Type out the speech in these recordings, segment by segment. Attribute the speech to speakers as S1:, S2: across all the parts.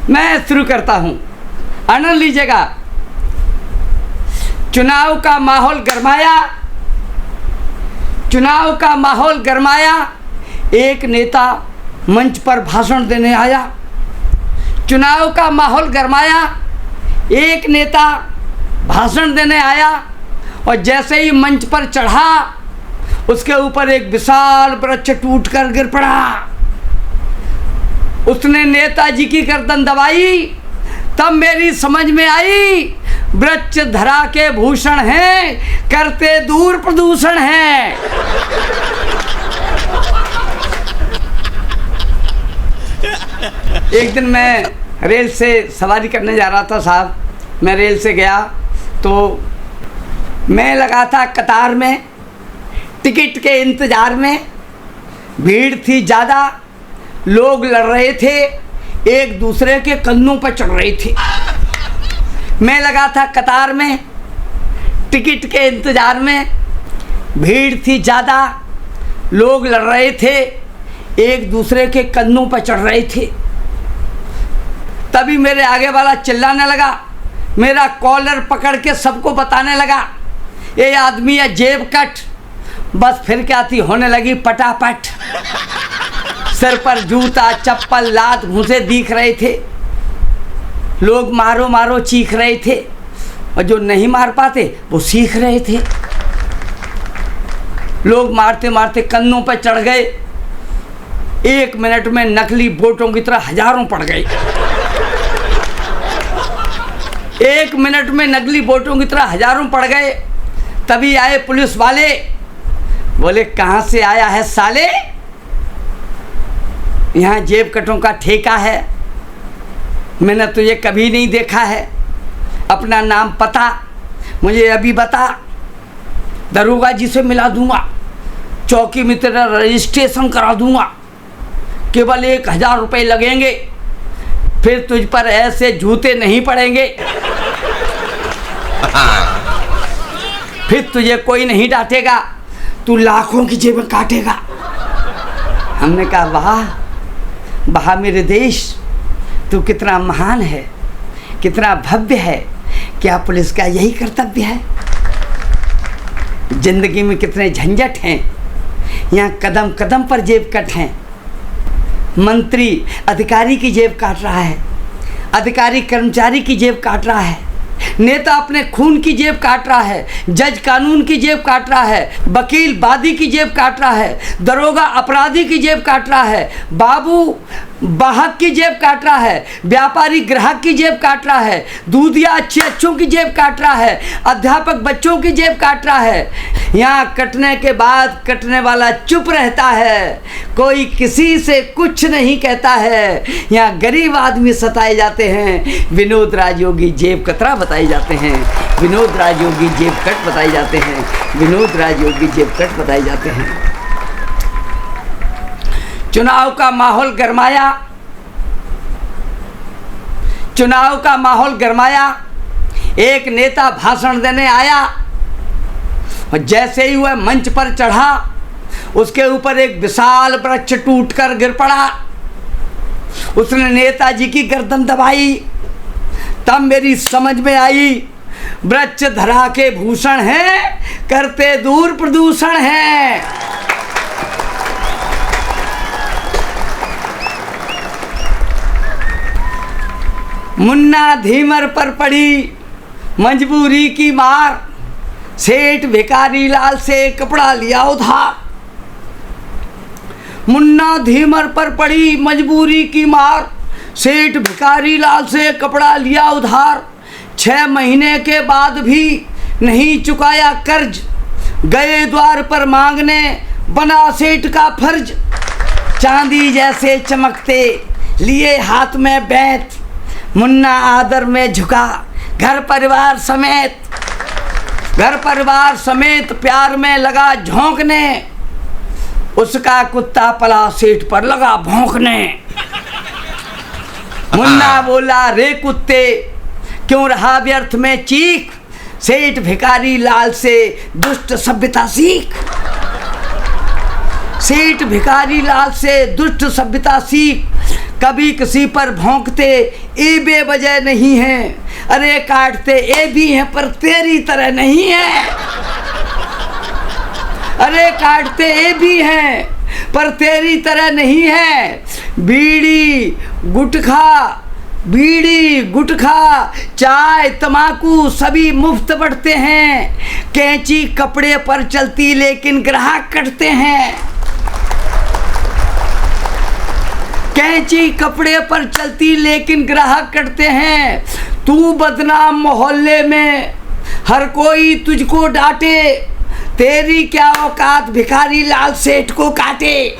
S1: मैं शुरू करता हूँ, आनंद लीजिएगा। चुनाव का माहौल गरमाया, चुनाव का माहौल गरमाया, एक नेता मंच पर भाषण देने आया। चुनाव का माहौल गरमाया, एक नेता भाषण देने आया और जैसे ही मंच पर चढ़ा उसके ऊपर एक विशाल वृक्ष टूटकर गिर पड़ा। उसने नेताजी की गर्दन दबाई, तब मेरी समझ में आई वृक्ष धरा के भूषण हैं, करते दूर प्रदूषण हैं। एक दिन मैं रेल से सवारी करने जा रहा था साहब, मैं रेल से गया तो मैं लगा था कतार में, टिकट के इंतज़ार में। भीड़ थी ज़्यादा, लोग लड़ रहे थे, एक दूसरे के कंधों पर चढ़ रहे थे। मैं लगा था कतार में, टिकट के इंतज़ार में। भीड़ थी ज़्यादा, लोग लड़ रहे थे, एक दूसरे के कंधों पर चढ़ रहे थे। तभी मेरे आगे वाला चिल्लाने लगा, मेरा कॉलर पकड़ के सबको बताने लगा, ये आदमी है जेब कट। बस फिर क्या थी, होने लगी पटापट। सिर पर जूता चप्पल लात घुसे दिख रहे थे, लोग मारो मारो चीख रहे थे और जो नहीं मार पाते वो सीख रहे थे। लोग मारते मारते कंधों पर चढ़ गए। एक मिनट में नकली वोटों की तरह हजारों पड़ गए। एक मिनट में नकली वोटों की तरह हजारों पड़ गए। तभी आए पुलिस वाले, बोले कहाँ से आया है साले, यहाँ जेब कटों का ठेका है, मैंने तुझे कभी नहीं देखा है, अपना नाम पता मुझे अभी बता, दरोगा जी से मिला दूंगा, चौकी में तेरा रजिस्ट्रेशन करा दूंगा, केवल 1000 रुपये लगेंगे, फिर तुझ पर ऐसे जूते नहीं पड़ेंगे, फिर तुझे कोई नहीं डांटेगा, तू लाखों की जेबें काटेगा। हमने कहा वाह वाह मेरे देश, तू कितना महान है, कितना भव्य है, क्या पुलिस का यही कर्तव्य है। जिंदगी में कितने झंझट हैं, यहाँ कदम कदम पर जेब कट हैं। मंत्री अधिकारी की जेब काट रहा है, अधिकारी कर्मचारी की जेब काट रहा है, नेता अपने खून की जेब काट रहा है, जज कानून की जेब काट रहा है, वकील वादी की जेब काट रहा है, दरोगा अपराधी की जेब काट रहा है, बाबू वाहक की जेब काट रहा है, व्यापारी ग्राहक की जेब काट रहा है, दूधिया अच्छों की जेब काट रहा है, अध्यापक बच्चों की जेब काट रहा है। यहाँ कटने के बाद कटने वाला चुप रहता है, कोई किसी से कुछ नहीं कहता है। यहाँ गरीब आदमी सताए जाते हैं, विनोद राजयोगी जेब कतरा बताए जाते हैं, विनोद राजयोगी जेब कट बताए जाते हैं, विनोद राजयोगी जेब कट बताए जाते हैं। चुनाव का माहौल गरमाया, चुनाव का माहौल गरमाया, एक नेता भाषण देने आया और जैसे ही वह मंच पर चढ़ा उसके ऊपर एक विशाल वृक्ष टूटकर गिर पड़ा। उसने नेताजी की गर्दन दबाई, तब मेरी समझ में आई वृक्ष धरा के भूषण हैं, करते दूर प्रदूषण हैं। मुन्ना धीमर पर पड़ी मजबूरी की मार, सेठ भिखारी लाल से कपड़ा लिया उधार। मुन्ना धीमर पर पड़ी मजबूरी की मार, सेठ भिखारी लाल से कपड़ा लिया उधार। 6 महीने के बाद भी नहीं चुकाया कर्ज, गए द्वार पर मांगने बना सेठ का फर्ज। चांदी जैसे चमकते लिए हाथ में बैत, मुन्ना आदर में झुका घर परिवार समेत प्यार में लगा झोंकने। उसका कुत्ता पला सेठ पर लगा भौंकने। मुन्ना बोला रे कुत्ते क्यों रहा व्यर्थ में चीख, सेठ भिखारी लाल से दुष्ट सभ्यता सीख। सेठ भिखारी लाल से दुष्ट सभ्यता सीख, कभी किसी पर भौंकते ये बेवजह नहीं है, अरे काटते ये भी हैं पर तेरी तरह नहीं है, अरे काटते ये भी हैं पर तेरी तरह नहीं है। बीड़ी गुटखा चाय तमाकू सभी मुफ्त बढ़ते हैं, कैंची कपड़े पर चलती लेकिन ग्राहक कटते हैं, कैंची कपड़े पर चलती लेकिन ग्राहक कटते हैं। तू बदनाम मोहल्ले में हर कोई तुझको डांटे, तेरी क्या औकात भिखारी लाल सेठ को काटे।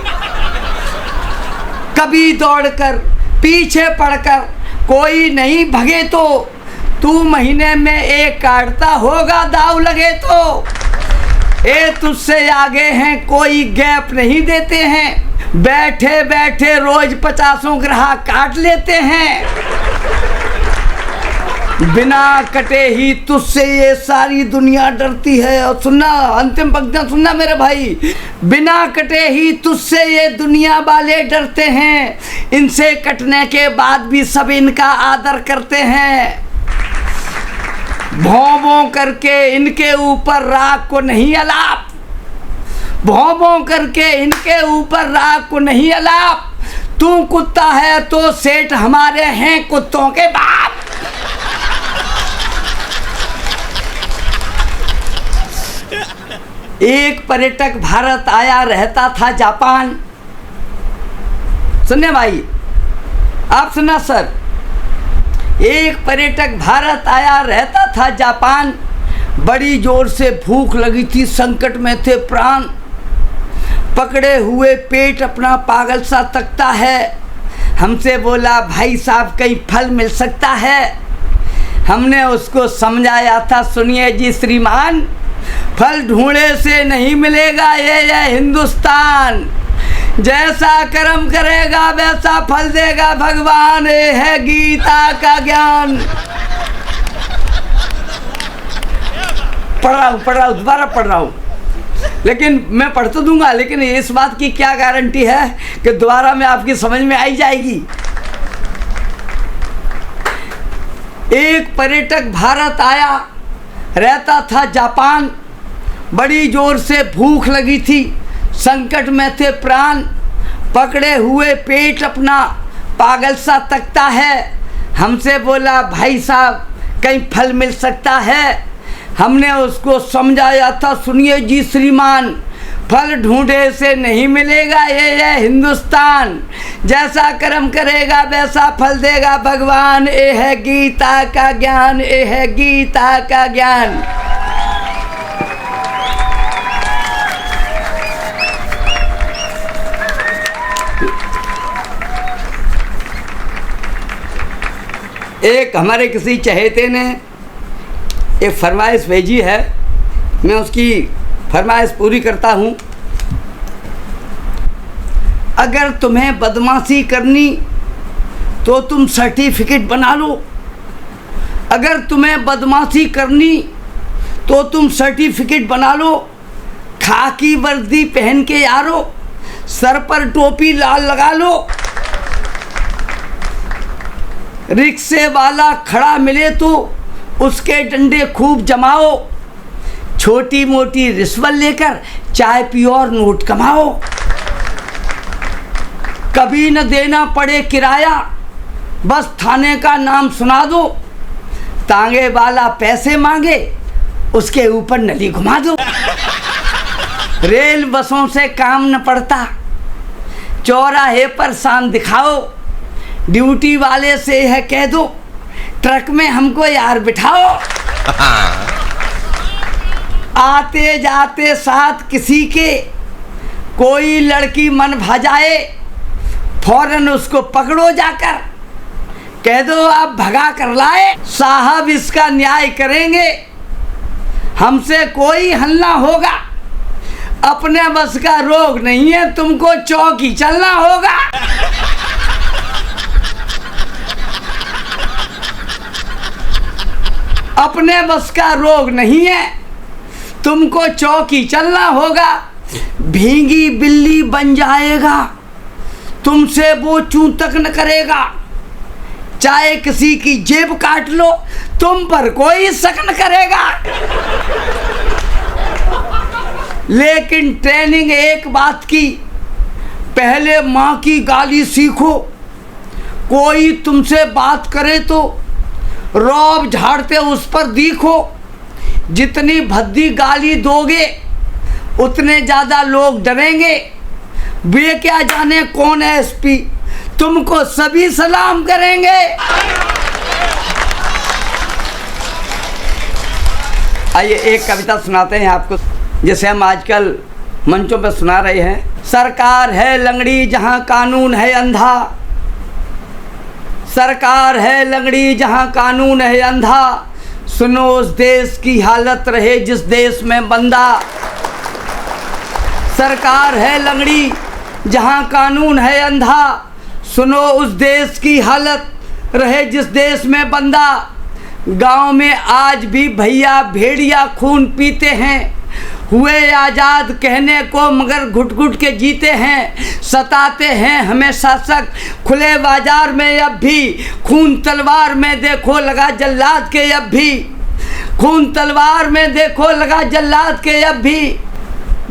S1: कभी दौड़कर पीछे पड़कर कोई नहीं भगे तो तू महीने में एक काटता होगा दाव लगे तो। ए तुझसे आगे हैं कोई गैप नहीं देते हैं, बैठे बैठे रोज 50 ग्राहक काट लेते हैं। बिना कटे ही तुझसे ये सारी दुनिया डरती है। और सुनना, अंतिम पंक्तियां सुनना मेरे भाई, बिना कटे ही तुझसे ये दुनिया वाले डरते हैं, इनसे कटने के बाद भी सब इनका आदर करते हैं। भौं भौं करके इनके ऊपर राख को नहीं अलाप, भौं भौं करके इनके ऊपर राख को नहीं अलाप। तू कुत्ता है तो सेठ हमारे हैं कुत्तों के बाप। एक पर्यटक भारत आया, रहता था जापान। सुनिए भाई, आप सुना सर। एक पर्यटक भारत आया, रहता था जापान, बड़ी जोर से भूख लगी थी, संकट में थे प्राण, पकड़े हुए पेट अपना पागल सा तकता है। हमसे बोला भाई साहब कहीं फल मिल सकता है। हमने उसको समझाया था, सुनिए जी श्रीमान, फल ढूंढे से नहीं मिलेगा ये हिंदुस्तान, जैसा कर्म करेगा वैसा फल देगा भगवान, ये है गीता का ज्ञान। पढ़ रहा हूँ दोबारा पढ़ रहा हूँ, लेकिन मैं पढ़ तो दूंगा, लेकिन इस बात की क्या गारंटी है कि दोबारा में आपकी समझ में आई जाएगी। एक पर्यटक भारत आया, रहता था जापान, बड़ी जोर से भूख लगी थी, संकट में थे प्राण, पकड़े हुए पेट अपना पागल सा तकता है। हमसे बोला भाई साहब कहीं फल मिल सकता है। हमने उसको समझाया था, सुनिए जी श्रीमान, फल ढूंढे से नहीं मिलेगा ये हिंदुस्तान, जैसा कर्म करेगा वैसा फल देगा भगवान, ये है गीता का ज्ञान, ये है गीता का ज्ञान। एक हमारे किसी चहेते ने एक फरमाइश भेजी है, मैं उसकी फरमाइश पूरी करता हूँ। अगर तुम्हें बदमाशी करनी तो तुम सर्टिफिकेट बना लो, अगर तुम्हें बदमाशी करनी तो तुम सर्टिफिकेट बना लो। खाकी वर्दी पहन के यारो, सर पर टोपी लाल लगा लो। रिक्शे वाला खड़ा मिले तो उसके डंडे खूब जमाओ, छोटी मोटी रिश्वत लेकर चाय पियो और नोट कमाओ। कभी न देना पड़े किराया, बस थाने का नाम सुना दो, तांगे वाला पैसे मांगे उसके ऊपर नली घुमा दो। रेल बसों से काम न पड़ता, चौराहे पर शान दिखाओ, ड्यूटी वाले से है कह दो ट्रक में हमको यार बिठाओ। आते जाते साथ किसी के कोई लड़की मन भजाए, फौरन उसको पकड़ो जाकर, कह दो आप भगा कर लाए। साहब इसका न्याय करेंगे, हमसे कोई हल्ला होगा, अपने बस का रोग नहीं है, तुमको चौकी चलना होगा। अपने बस का रोग नहीं है, तुमको चौकी चलना होगा। भीगी बिल्ली बन जाएगा तुमसे वो चूं तक न करेगा। चाहे किसी की जेब काट लो, तुम पर कोई शक न करेगा। लेकिन ट्रेनिंग एक बात की, पहले माँ की गाली सीखो। कोई तुमसे बात करे तो रौब झाड़ते उस पर दिखो। जितनी भद्दी गाली दोगे उतने ज़्यादा लोग डरेंगे। वे क्या जाने कौन है एसपी, तुमको सभी सलाम करेंगे। आइए एक कविता सुनाते हैं आपको, जैसे हम आजकल मंचों पर सुना रहे हैं। सरकार है लंगड़ी जहां कानून है अंधा, सरकार है लंगड़ी जहां कानून है अंधा। सुनो उस देश की हालत रहे जिस देश में बंदा। सरकार है लंगड़ी जहां कानून है अंधा। सुनो उस देश की हालत रहे जिस देश में बंदा। गांव में आज भी भैया भेड़िया खून पीते हैं। हुए आज़ाद कहने को मगर घुट घुट के जीते हैं। सताते हैं हमें शासक खुले बाजार में अब भी। खून तलवार में देखो लगा जल्लाद के अब भी। खून तलवार में देखो लगा जल्लाद के अब भी।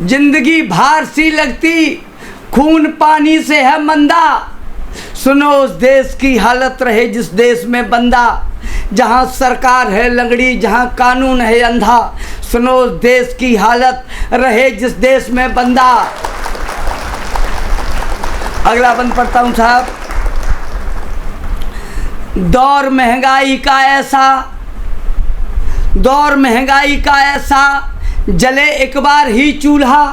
S1: जिंदगी भार सी लगती खून पानी से है मंदा। सुनो उस देश की हालत रहे जिस देश में बंदा। जहाँ सरकार है लंगड़ी जहाँ kaनून है अंधा। सुनो उस देश की हालत रहे जिस देश में बंदा। अगला बंद पढ़ता हूँ साहब। दौर महंगाई का ऐसा, दौर महंगाई का ऐसा जले एक बार ही चूल्हा।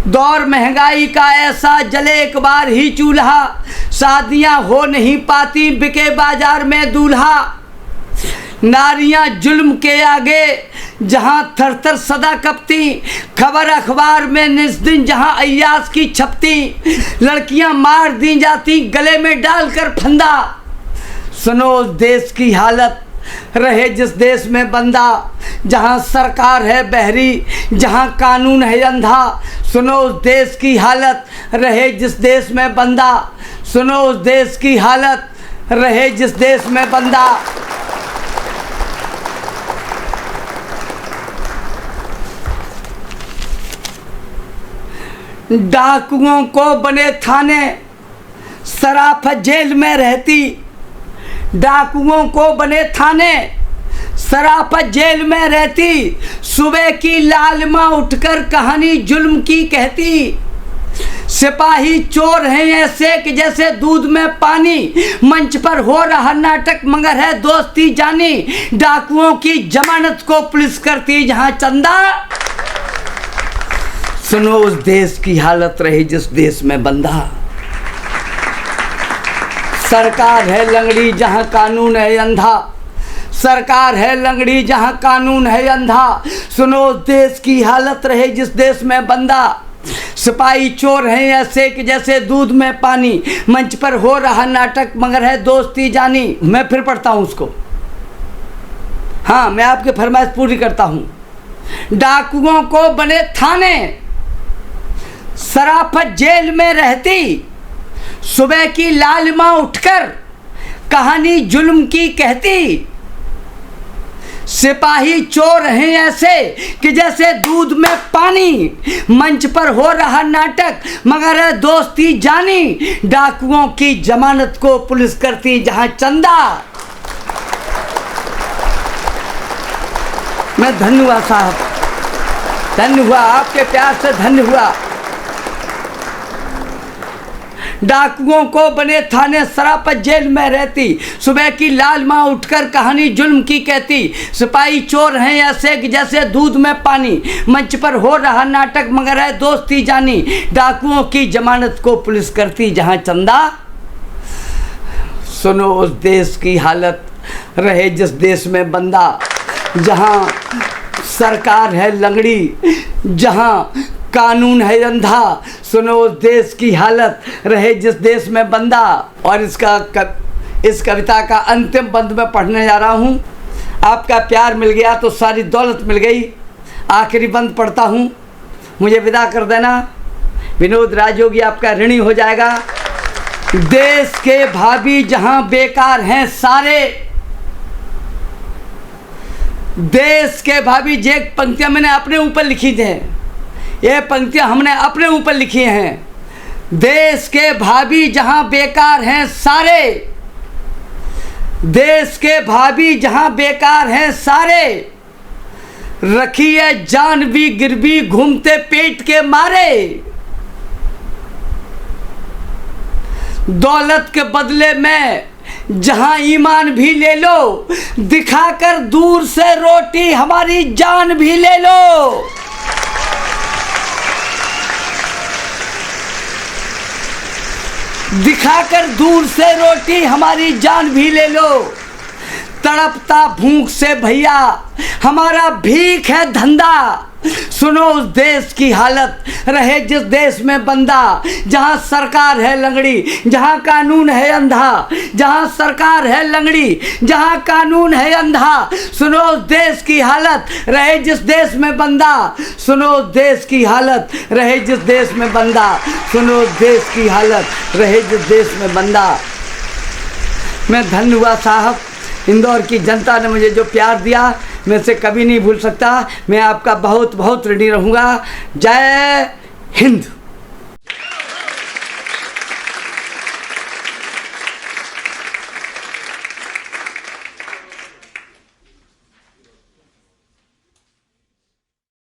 S1: दौर महंगाई का ऐसा जले एक बार ही चूल्हा। शादियां हो नहीं पाती बिके बाजार में दूल्हा। नारियां जुल्म के आगे जहां थर थर सदा कपती। खबर अखबार में निस्दिन जहां अय्यास की छपती। लड़कियां मार दी जाती गले में डालकर फंदा। सुनो उस देश की हालत रहे जिस देश में बंदा। जहां सरकार है बहरी जहां कानून है अंधा। सुनो उस देश की हालत रहे जिस देश में बंदा। सुनो उस देश की हालत रहे जिस देश में बंदा। डाकुओं को बने थाने सराफत जेल में रहती। डाकुओं को बने थाने सराफत जेल में रहती। सुबह की लालिमा उठकर कहानी जुल्म की कहती। सिपाही चोर हैं ऐसे कि जैसे दूध में पानी। मंच पर हो रहा नाटक मगर है दोस्ती जानी। डाकुओं की जमानत को पुलिस करती जहां चंदा। सुनो उस देश की हालत रही जिस देश में बंदा। सरकार है लंगड़ी जहां कानून है अंधा। सरकार है लंगड़ी जहां कानून है अंधा। सुनो उस देश की हालत रहे जिस देश में बंदा। सिपाही चोर हैं ऐसे कि जैसे दूध में पानी। मंच पर हो रहा नाटक मगर है दोस्ती जानी। मैं फिर पढ़ता हूं उसको। हाँ, मैं आपकी फरमाइश पूरी करता हूं। डाकुओं को बने थाने सराफत जेल में रहती। सुबह की लालिमा उठकर कहानी जुल्म की कहती। सिपाही चोर हैं ऐसे कि जैसे दूध में पानी। मंच पर हो रहा नाटक मगर है दोस्ती जानी। डाकुओं की जमानत को पुलिस करती जहां चंदा। मैं धन्य हुआ साहब, धन्य हुआ, आपके प्यार से धन्य हुआ। डाकुओं को बने थाने सराफत जेल में रहती। सुबह की लालिमा उठकर कहानी जुल्म की कहती। सिपाही चोर हैं ऐसे कि जैसे दूध में पानी। मंच पर हो रहा नाटक मगर है दोस्ती जानी। डाकुओं की जमानत को पुलिस करती जहां चंदा। सुनो उस देश की हालत रहे जिस देश में बंदा। जहां सरकार है लंगड़ी जहां कानून है अंधा। सुनो उस देश की हालत रहे जिस देश में बंदा। और इस कविता का अंतिम बंद में पढ़ने जा रहा हूँ। आपका प्यार मिल गया तो सारी दौलत मिल गई। आखिरी बंद पढ़ता हूँ, मुझे विदा कर देना। विनोद राजयोगी आपका ऋणी हो जाएगा। देश के भाभी जहां बेकार हैं सारे, देश के भाभी। ये पंक्तियां मैंने अपने ऊपर लिखी थी, ये पंक्तियां हमने अपने ऊपर लिखी हैं। देश के भाभी जहां बेकार हैं सारे, देश के भाभी जहां बेकार हैं सारे, रखी है जान भी गिरवी घूमते पेट के मारे। दौलत के बदले में जहां ईमान भी ले लो, दिखाकर दूर से रोटी हमारी जान भी ले लो। दिखाकर दूर से रोटी हमारी जान भी ले लो। तड़पता भूख से भैया हमारा भीख है धंधा। सुनो उस देश की हालत, रहे जिस देश में बंदा, जहां सरकार है लंगड़ी, जहां कानून है अंधा, जहां सरकार है लंगड़ी, जहां कानून है अंधा। सुनो उस देश की हालत, रहे जिस देश में बंदा। सुनो उस देश की हालत, रहे जिस देश में बंदा। सुनो उस देश की हालत, रहे जिस देश में बंदा। मैं धन्य हुआ साहब, इंदौर की जनता ने मुझे जो प्यार दिया मैं इसे कभी नहीं भूल सकता। मैं आपका बहुत बहुत ऋणी रहूँगा। जय हिंद।